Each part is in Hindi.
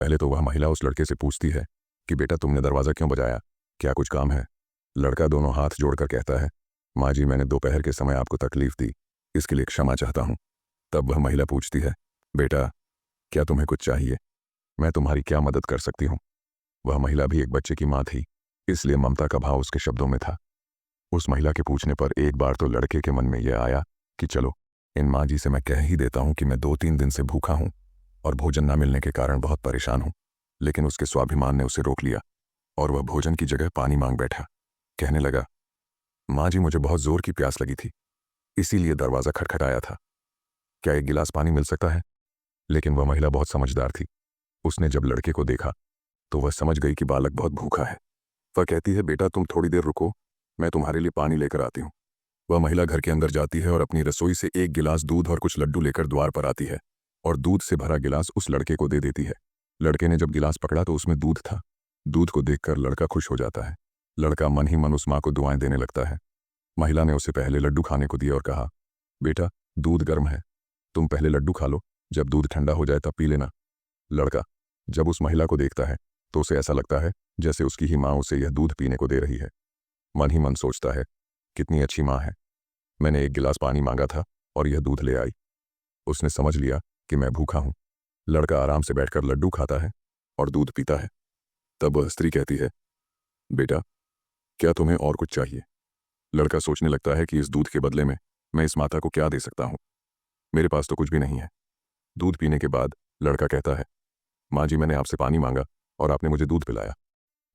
पहले तो वह महिला उस लड़के से पूछती है कि बेटा तुमने दरवाज़ा क्यों बजाया, क्या कुछ काम है। लड़का दोनों हाथ जोड़कर कहता है, माँ जी मैंने दोपहर के समय आपको तकलीफ दी, इसके लिए क्षमा चाहता हूँ। तब वह महिला पूछती है, बेटा क्या तुम्हें कुछ चाहिए, मैं तुम्हारी क्या मदद कर सकती हूँ। वह महिला भी एक बच्चे की माँ थी, इसलिए ममता का भाव उसके शब्दों में था। उस महिला के पूछने पर एक बार तो लड़के के मन में यह आया कि चलो इन माँ जी से मैं कह ही देता हूँ कि मैं 2-3 दिन से भूखा हूँ और भोजन न मिलने के कारण बहुत परेशान हूँ। लेकिन उसके स्वाभिमान ने उसे रोक लिया और वह भोजन की जगह पानी मांग बैठा। कहने लगा, माँ जी मुझे बहुत जोर की प्यास लगी थी, इसीलिए दरवाज़ा खटखटाया था, क्या एक गिलास पानी मिल सकता है। लेकिन वह महिला बहुत समझदार थी, उसने जब लड़के को देखा तो वह समझ गई कि बालक बहुत भूखा है। वह कहती है, बेटा तुम थोड़ी देर रुको, मैं तुम्हारे लिए पानी लेकर आती हूँ। वह महिला घर के अंदर जाती है और अपनी रसोई से एक गिलास दूध और कुछ लड्डू लेकर द्वार पर आती है और दूध से भरा गिलास उस लड़के को दे देती है। लड़के ने जब गिलास पकड़ा तो उसमें दूध था। दूध को देखकर लड़का खुश हो जाता है। लड़का मन ही मन उस माँ को दुआएं देने लगता है। महिला ने उसे पहले लड्डू खाने को दिए और कहा, बेटा दूध गर्म है, तुम पहले लड्डू खा लो, जब दूध ठंडा हो जाए तब पी लेना। लड़का जब उस महिला को देखता है तो उसे ऐसा लगता है जैसे उसकी ही माँ उसे यह दूध पीने को दे रही है। मन ही मन सोचता है, कितनी अच्छी माँ है, मैंने एक गिलास पानी मांगा था और यह दूध ले आई। उसने समझ लिया कि मैं भूखा हूँ। लड़का आराम से बैठकर लड्डू खाता है और दूध पीता है। तब वह स्त्री कहती है, बेटा क्या तुम्हें और कुछ चाहिए। लड़का सोचने लगता है कि इस दूध के बदले में मैं इस माता को क्या दे सकता हूँ। मेरे पास तो कुछ भी नहीं है। दूध पीने के बाद लड़का कहता है, माँ जी मैंने आपसे पानी मांगा और आपने मुझे दूध पिलाया,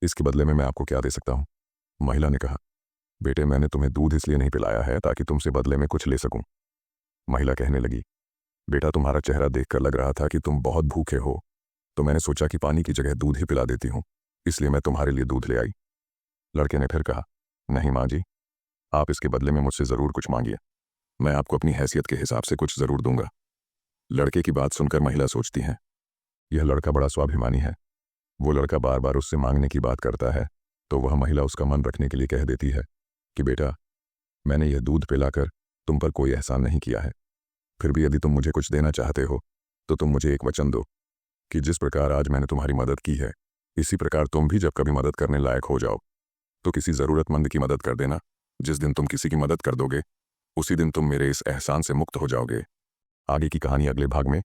इसके बदले में मैं आपको क्या दे सकता हूँ। महिला ने कहा, बेटे मैंने तुम्हें दूध इसलिए नहीं पिलाया है ताकि तुमसे बदले में कुछ ले सकूं। महिला कहने लगी, बेटा तुम्हारा चेहरा देखकर लग रहा था कि तुम बहुत भूखे हो, तो मैंने सोचा कि पानी की जगह दूध ही पिला देती हूँ, इसलिए मैं तुम्हारे लिए दूध ले आई। लड़के ने फिर कहा, नहीं माँ जी, आप इसके बदले में मुझसे ज़रूर कुछ मांगिए, मैं आपको अपनी हैसियत के हिसाब से कुछ ज़रूर दूंगा। लड़के की बात सुनकर महिला सोचती है, यह लड़का बड़ा स्वाभिमानी है। वो लड़का बार बार उससे मांगने की बात करता है, तो वह महिला उसका मन रखने के लिए कह देती है कि बेटा मैंने यह दूध पिलाकर तुम पर कोई एहसान नहीं किया है, फिर भी यदि तुम मुझे कुछ देना चाहते हो तो तुम मुझे एक वचन दो कि जिस प्रकार आज मैंने तुम्हारी मदद की है, इसी प्रकार तुम भी जब कभी मदद करने लायक हो जाओ तो किसी ज़रूरतमंद की मदद कर देना। जिस दिन तुम किसी की मदद कर दोगे उसी दिन तुम मेरे इस एहसान से मुक्त हो जाओगे। आगे की कहानी अगले भाग में